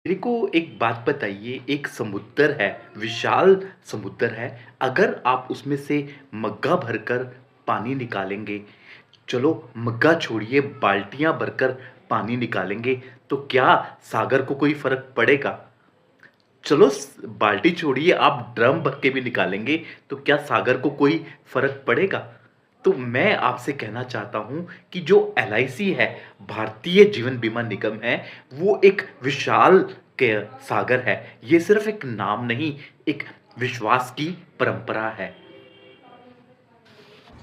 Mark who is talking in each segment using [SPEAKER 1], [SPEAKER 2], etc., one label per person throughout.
[SPEAKER 1] मेरे को एक बात बताइए, एक समुद्र है, विशाल समुद्र है, अगर आप उसमें से मग्गा भरकर पानी निकालेंगे, चलो मग्गा छोड़िए बाल्टियाँ भरकर पानी निकालेंगे, तो क्या सागर को कोई फ़र्क पड़ेगा? चलो बाल्टी छोड़िए आप ड्रम भर के भी निकालेंगे, तो क्या सागर को कोई फ़र्क पड़ेगा? तो मैं आपसे कहना चाहता हूँ कि जो एलआईसी है, भारतीय जीवन बीमा निगम है, वो एक विशाल के सागर है। ये सिर्फ़ एक नाम नहीं, एक विश्वास की परंपरा है।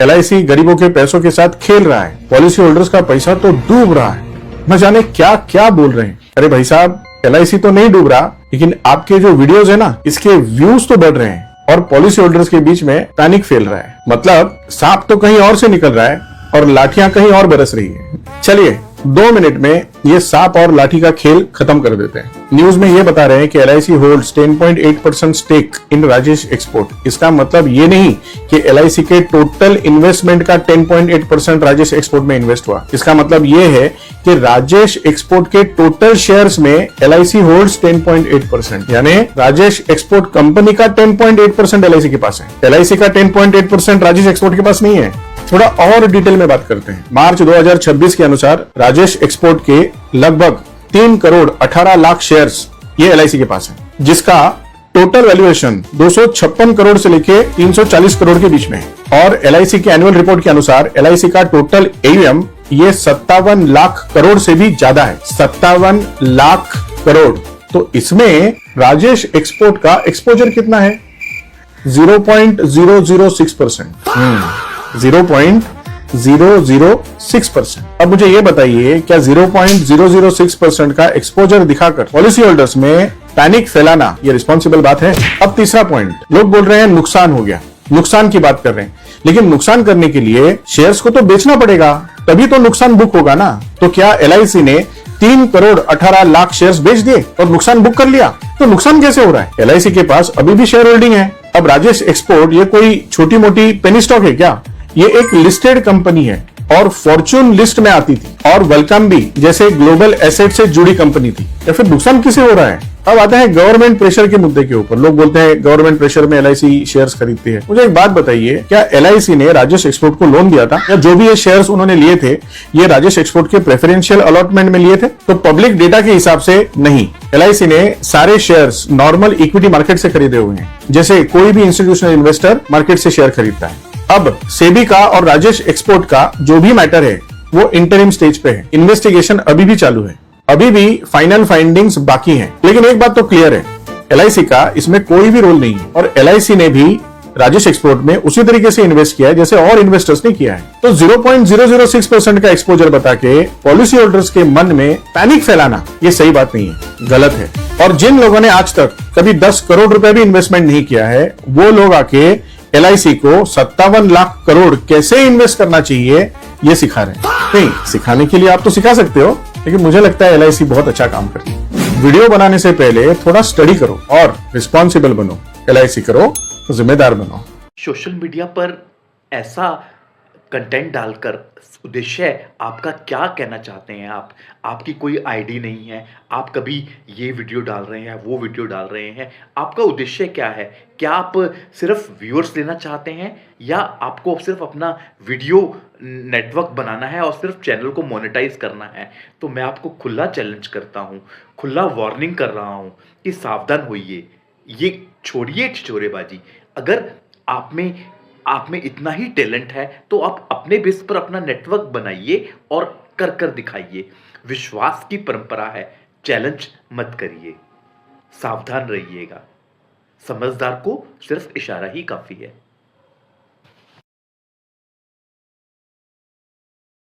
[SPEAKER 2] एलआईसी गरीबों के पैसों के साथ खेल रहा है। पॉलिसी होल्डर्स का पैसा तो डूब रहा है। न जाने क्या क्या बोल रहे हैं। अरे भाई साहब, एलआईसी तो नहीं डूब रहा, लेकिन आपके जो वीडियोस है ना, इसके व्यूज तो बढ़ रहे हैं और पॉलिसी होल्डर्स के बीच में पैनिक फैल रहा है। मतलब सांप तो कहीं और से निकल रहा है और लाठियां कहीं और बरस रही है। चलिए 2 मिनट में ये सांप और लाठी का खेल खत्म कर देते हैं। न्यूज में ये बता रहे हैं कि LIC holds 10.8% stake in Rajesh Exports. इसका मतलब ये नहीं कि एलआईसी के टोटल इन्वेस्टमेंट का 10.8% राजेश एक्सपोर्ट में इन्वेस्ट हुआ। इसका मतलब ये है कि राजेश एक्सपोर्ट के टोटल शेयर्स में एलआईसी होल्ड्स 10.8%, यानी राजेश एक्सपोर्ट कंपनी का 10.8% एलआईसी के पास है। एलआईसी का 10.8% राजेश एक्सपोर्ट के पास नहीं है। थोड़ा और डिटेल में बात करते हैं। मार्च 2026 के अनुसार राजेश एक्सपोर्ट के लगभग 3 करोड़ 18 लाख शेयर्स ये एलआईसी के पास है, जिसका टोटल वैल्यूएशन 256 करोड़ से लेके 340 करोड़ के बीच में है। और एलआईसी के एनुअल रिपोर्ट के अनुसार एलआईसी का टोटल एयूएम ये 57 लाख करोड़ से भी ज्यादा है। 57 लाख करोड़। तो इसमें राजेश एक्सपोर्ट का एक्सपोजर कितना है? 0.006%। 0.006%। अब मुझे यह बताइए, क्या 0.006% का एक्सपोजर दिखाकर पॉलिसी होल्डर्स में पैनिक फैलाना ये रिस्पॉन्सिबल बात है? अब तीसरा पॉइंट, लोग बोल रहे हैं नुकसान हो गया, नुकसान की बात कर रहे हैं, लेकिन नुकसान करने के लिए शेयर्स को तो बेचना पड़ेगा, तभी तो नुकसान बुक होगा ना। तो क्या एलआईसी ने 3 करोड़ 18 लाख शेयर्स बेच दिए और नुकसान बुक कर लिया? तो नुकसान कैसे हो रहा है? एलआईसी के पास अभी भी शेयर होल्डिंग है। अब राजेश एक्सपोर्ट ये कोई छोटी मोटी पेनी स्टॉक है क्या? ये एक लिस्टेड कंपनी है और फॉर्च्यून लिस्ट में आती थी और वेलकम भी जैसे ग्लोबल एसेट से जुड़ी कंपनी थी। या फिर नुकसान किसे हो रहा है? अब आता है गवर्नमेंट प्रेशर के मुद्दे के ऊपर। लोग बोलते हैं गवर्नमेंट प्रेशर में एलआईसी शेयर्स खरीदती है। मुझे एक बात बताइए, क्या एलआईसी ने राजेश एक्सपोर्ट को लोन दिया था, या जो भी ये शेयर्स उन्होंने लिए थे ये राजेश एक्सपोर्ट के प्रेफरेंशियल अलॉटमेंट में लिए थे? तो पब्लिक डेटा के हिसाब से नहीं। एलआईसी ने सारे शेयर्स नॉर्मल इक्विटी मार्केट से खरीदे हुए हैं, जैसे कोई भी इंस्टीट्यूशनल इन्वेस्टर मार्केट से शेयर खरीदता है। अब सेबी का और राजेश एक्सपोर्ट का जो भी मैटर है वो इंटरिम स्टेज पे है। इन्वेस्टिगेशन अभी भी चालू है, अभी भी फाइनल फाइंडिंग्स बाकी हैं। लेकिन एक बात तो क्लियर है, एलआईसी का इसमें कोई भी रोल नहीं है और एलआईसी ने भी राजेश एक्सपोर्ट में उसी तरीके से इन्वेस्ट किया है जैसे और इन्वेस्टर्स ने किया है। तो 0.006% का एक्सपोजर बता के पॉलिसी होल्डर्स के मन में पैनिक फैलाना ये सही बात नहीं है, गलत है। और जिन लोगों ने आज तक कभी 10 करोड़ रुपए भी इन्वेस्टमेंट नहीं किया है, वो लोग आके एलआईसी को 57 लाख करोड़ कैसे इन्वेस्ट करना चाहिए ये सिखा रहे हैं। नहीं, सिखाने के लिए आप तो सिखा सकते हो, लेकिन मुझे लगता है एलआईसी बहुत अच्छा काम करती है। वीडियो बनाने से पहले थोड़ा स्टडी करो और रिस्पॉन्सिबल बनो। एलआईसी करो, जिम्मेदार बनो।
[SPEAKER 1] सोशल मीडिया पर ऐसा कंटेंट डालकर उद्देश्य आपका क्या कहना चाहते हैं आप? आपकी कोई आईडी नहीं है, आप कभी ये वीडियो डाल रहे हैं, वो वीडियो डाल रहे हैं, आपका उद्देश्य क्या है? क्या आप सिर्फ व्यूअर्स लेना चाहते हैं, या आपको सिर्फ अपना वीडियो नेटवर्क बनाना है और सिर्फ चैनल को मोनेटाइज करना है? तो मैं आपको खुला चैलेंज करता हूँ, खुला वार्निंग कर रहा हूँ कि सावधान होइए। ये छोड़िए छिछोरेबाजी। अगर आप में इतना ही टैलेंट है तो आप अपने बेस पर अपना नेटवर्क बनाइए और कर दिखाइए। विश्वास की परंपरा है, चैलेंज मत करिए, सावधान रहिएगा। समझदार को सिर्फ इशारा ही काफी है।